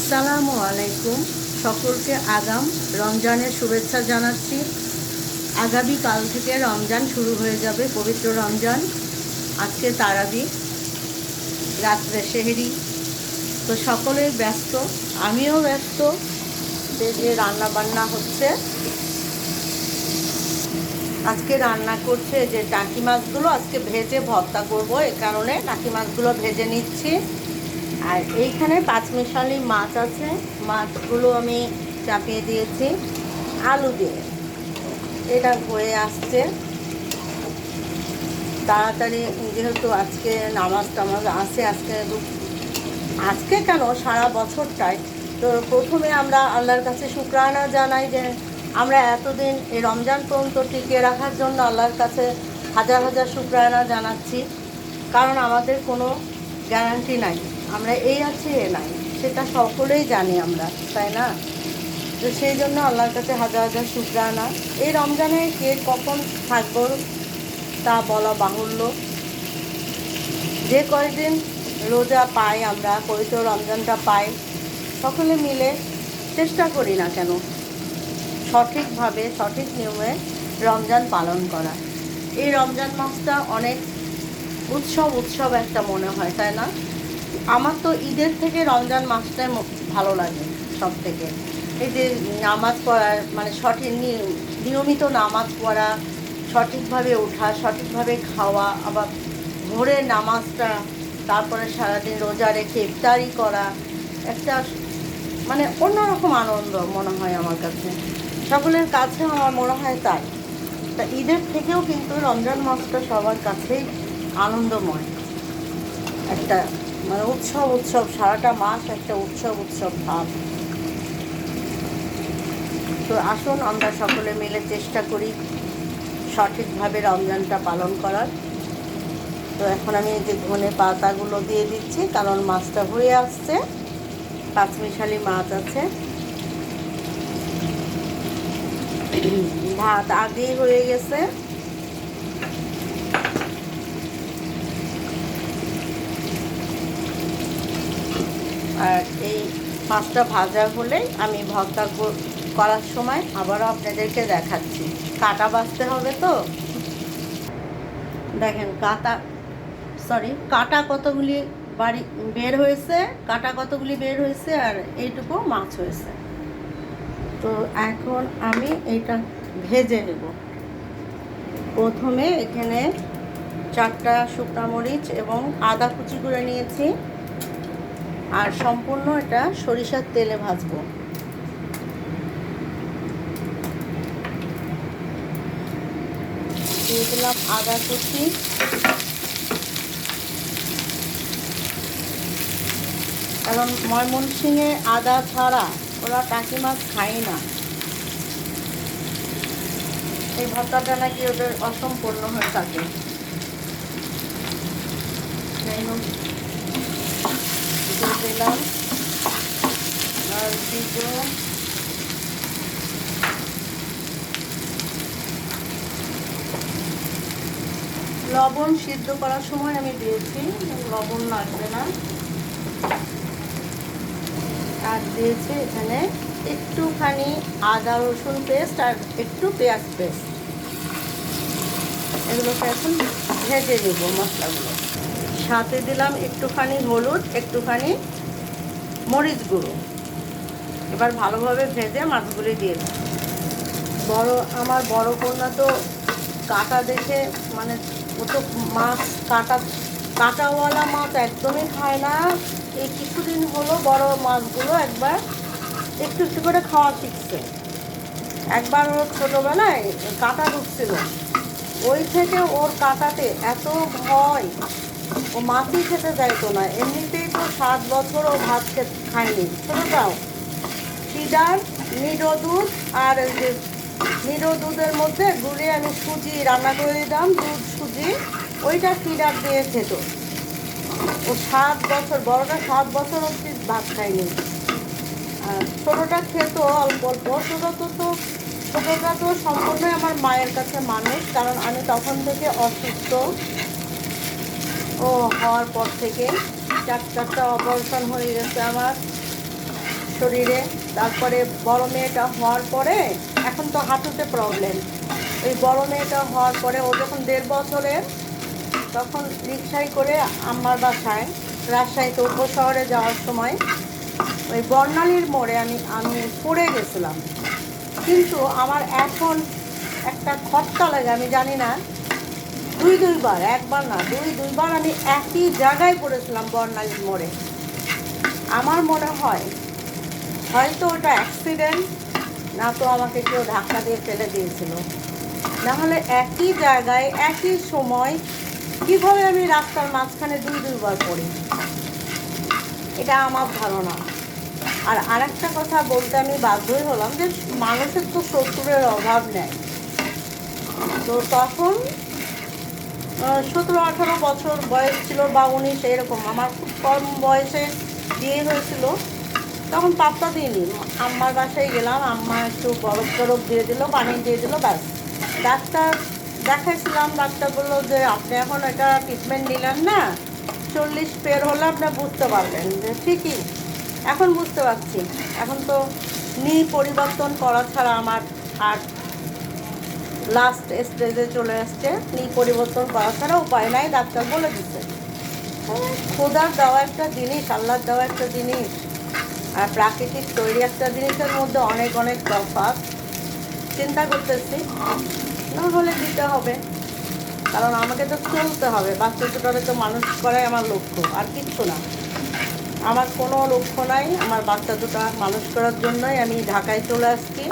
আসসালামু আলাইকুম। সকলকে আগাম রমজানের শুভেচ্ছা জানাচ্ছি। আগামীকাল থেকে রমজান শুরু হয়ে যাবে, পবিত্র রমজান। আজকে তারাবি, রাত্রে সেহরি। তো সকলেই ব্যস্ত, আমিও ব্যস্ত। যে রান্না বান্না হচ্ছে, আজকে রান্না করছে যে টাকি মাছগুলো আজকে ভেজে ভর্তা করব, এ কারণে টাকি মাছগুলো ভেজে নিচ্ছি। আর এইখানে পাঁচমিশালি মাছ আছে, মাছগুলো আমি চাপিয়ে দিয়েছি আলু দিয়ে। এটা হয়ে আসছে তাড়াতাড়ি, যেহেতু আজকে নামাজ টামাজ আছে। আজকে কেন, সারা বছরটাই তো প্রথমে আমরা আল্লাহর কাছে শুকরানা জানাই যে আমরা এতদিন এই রমজান পর্যন্ত টিকিয়ে রাখার জন্য আল্লাহর কাছে হাজার হাজার শুকরানা জানাচ্ছি। কারণ আমাদের কোনো গ্যারান্টি নাই, আমরা এই আছি এ নাই, সেটা সকলেই জানি আমরা, তাই না? তো সেই জন্য আল্লাহর কাছে হাজার হাজার শুকরানা। এই রমজানে কে কখন থাকবো তা বলা বাহুল্য। যে কয়দিন রোজা পাই, আমরা পবিত্র রমজানটা পাই, সকলে মিলে চেষ্টা করি না কেন সঠিকভাবে সঠিক নিয়মে রমজান পালন করা। এই রমজান মাসটা অনেক উৎসব একটা মনে হয়, তাই না? আমার তো ঈদের থেকে রমজান মাসটাই ভালো লাগে সব থেকে। এই যে নামাজ পড়ার মানে সঠিক নিয়মিত নামাজ পড়া, সঠিকভাবে ওঠা, সঠিকভাবে খাওয়া, আবার ভোরের নামাজটা, তারপরে সারাদিন রোজা রেখে ইফতারি করা, একটা মানে অন্যরকম আনন্দ মনে হয় আমার কাছে, সকলের কাছে আমার মনে হয় তাই। তা ঈদের থেকেও কিন্তু রমজান মাসটা সবার কাছেই আনন্দময় একটা, মানে উৎসব সারাটা মাস একটা উৎসব ভাব। তো আসুন আমরা সকলে মিলে চেষ্টা করি সঠিকভাবে রমজানটা পালন করার। তো এখন আমি এই যে ধনে পাতাগুলো দিয়ে দিচ্ছি, কারণ মাছটা হয়ে আসছে, পাঁচমিশালি মাছ আছে। ভাত আগেই হয়ে গেছে। আর এই মাছটা ভাজা হলে আমি ভর্তা করার সময় আবারও আপনাদেরকে দেখাচ্ছি। কাটা বাছতে হবে তো, দেখেন কাটা কতগুলি কাটা কতগুলি বের হয়েছে, আর এইটুকু মাছ হয়েছে। তো এখন আমি এটা ভেজে নেব। প্রথমে এখানে 4টা শুকনো মরিচ এবং আদা কুচি করে নিয়েছি, আর সম্পূর্ণ এটা সরিষার তেলে ভাজবো। দিয়ে দিলাম আদা কুচি, কারণ ময়মনসিংহে আদা ছাড়া ওরা টাকি মাছ খায় না। এই ভর্তাটা নাকি ওদের অসম্পূর্ণ হয়ে থাকে। যাই হোক, দিলাম আর দিব লবণ। সিদ্ধ করার সময় আমি দিয়েছি, লবণ লাগবে না। আর দিয়েছি এখানে একটুখানি আদা রসুন পেস্ট আর একটু পেঁয়াজ পেস্ট। এগুলোকে এখন ভেজে দেব মশলাগুলো। সাথে দিলাম একটুখানি হলুদ, একটুখানি মরিচ গুঁড়ো। এবার ভালোভাবে ভেজে মাছগুলি দিয়ে দেব। আমার বড় কন্যা তো কাটা দেখে, মানে ও তো মাছ কাটাওয়ালা মাছ একদমই খায় না। এই কিছুদিন হলো বড় মাছগুলো একবার একটু একটু করে খাওয়া শিখছে। একবার ওর ছোটোবেলায় কাঁটা ঢুকছিল, ওই থেকে ওর কাঁটাতে এত ভয়, ও মাছই খেতে চাইতো না। এমনিতেই তো 7 বছর ও ভাত খায়নি। ছোটোটাও ফিডার, নিডো দুধ, আর যে নিডো দুধের মধ্যে গুলে আমি সুজি রান্না করে দিতাম, দুধ সুজি, ওইটা ফিডার দিয়ে খেত। ও 7 বছর, বড়টা 7 বছর অবধি ভাত খায়নি, আর ছোটোটা খেত অল্প অল্প। ছোটোটা তো সম্পূর্ণই আমার মায়ের কাছে মানুষ, কারণ আমি তখন থেকে অসুস্থ। ও হওয়ার পর থেকে 4টা অপারেশন হয়ে গেছে আমার। শরীরে। তারপরে বড় মেয়েটা হওয়ার পরে এখন তো হাঁটুতে প্রবলেম। ওই বড় মেয়েটা হওয়ার পরে ও যখন 1.5 বছরের, তখন রিক্সায় করে আমার বাসায় রাজশাহীতে উপশহরে যাওয়ার সময় ওই বর্ণালীর মোড়ে আমি পড়ে গেছিলাম। কিন্তু আমার এখন একটা খটকা লাগে, আমি জানি না, দুইবার, একবার না দুইবার আমি একই জায়গায় পড়েছিলাম বর্ণালীর মোড়ে। আমার মনে হয় হয়তো ওটা অ্যাক্সিডেন্ট, না তো আমাকে কেউ ধাক্কা দিয়ে ফেলে দিয়েছিল। নাহলে একই জায়গায় একই সময় কীভাবে আমি রাস্তার মাঝখানে দুইবার পড়ি, এটা আমার ধারণা। আর আরেকটা কথা বলতে আমি বাধ্যই হলাম যে মানুষের তো শত্রুরের অভাব নেই। তো তখন 17-18 বছর বয়স ছিল বা 19 এরকম, আমার খুব কম বয়সে বিয়ে হয়েছিল। তখন পাত্তা দিইনি, আম্মার বাসায় গেলাম, আম্মা একটু বরফ টরফ দিয়ে দিল, পানি দিয়ে দিল, ব্যাস। ডাক্তার দেখাইছিলাম, ডাক্তার বললো যে আপনি এখন এটা ট্রিটমেন্ট নিলেন না, 40 পের হলে আপনি বুঝতে পারবেন। যে ঠিকই, এখন বুঝতে পারছি। এখন তো পরিবর্তন করা ছাড়া আমার আর লাস্ট স্টেজে চলে আসছে। পরিবর্তন করা ছাড়া উপায় নাই, ডাক্তার বলে দিচ্ছে। খোদার দেওয়া একটা জিনিস, আল্লাহর দেওয়া একটা জিনিস আর প্রাকৃতিক তৈরি একটা জিনিসের মধ্যে অনেক অনেক তফাৎ। চিন্তা করতেছি না হলে দিতে হবে, কারণ আমাকে তো চলতে হবে। বাচ্চা দুটোরে তো মানুষ করাই আমার লক্ষ্য, আর কিচ্ছু না। আমার কোনো লক্ষ্য নাই, আমার বাচ্চা দুটো মানুষ করার জন্যই আমি ঢাকায় চলে আসছি।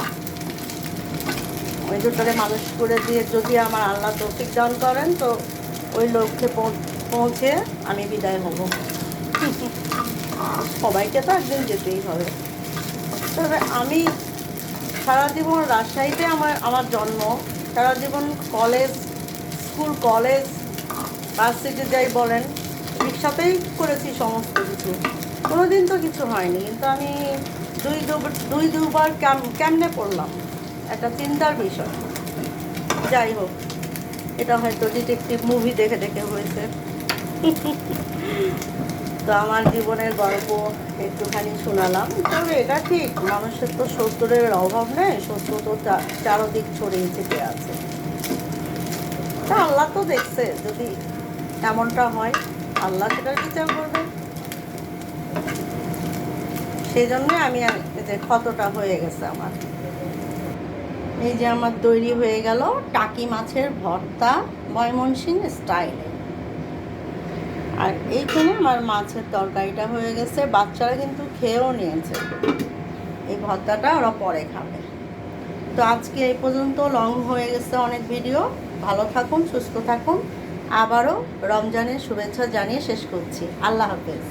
ওই দুটোরে মানুষ করে দিয়ে যদি আমার আল্লাহ তৌফিক দান করেন, তো ওই লক্ষ্যে পৌঁছে আমি বিদায় হব। সবাইকে তো একদিন যেতেই হবে। তবে আমি সারা জীবন রাজশাহীতে আমার জন্ম, সারা জীবন স্কুল কলেজ ভার্সিটি যাই বলেন, রিক্সাতেই করেছি সমস্ত কিছু। কোনো দিন তো কিছু হয়নি, কিন্তু আমি দুইবার কেমনে পড়লাম, একটা চিন্তার বিষয়। যাই হোক, এটা হয়তো ডিটেকটিভ মুভি দেখে দেখে হয়েছে। তো আমার জীবনের গল্প একটুখানি শোনালাম। তবে এটা ঠিক, মানুষের তো শত্রুরের অভাব নেই, শত্রু তো চারদিক ছড়িয়ে ছিটে আছে। তা আল্লাহ তো দেখছে, যদি এমনটা হয় আল্লাহ সেটার বিচার করবে। সেই জন্যে আমি যে ক্ষতটা হয়ে গেছে আমার। এই যে আমার তৈরি হয়ে গেল টাকি মাছের ভর্তা ময়মনসিংহ স্টাইলে। আর এইখানে আমার মাছের তরকারিটা হয়ে গেছে, বাচ্চারা কিন্তু খেয়েও নিয়েছে। এই ভর্তাটা ওরা পরে খাবে। তো আজকে এই পর্যন্ত, লং হয়ে গেছে অনেক ভিডিও। ভালো থাকুন, সুস্থ থাকুন। আবারও রমজানের শুভেচ্ছা জানিয়ে শেষ করছি। আল্লাহ হাফেজ।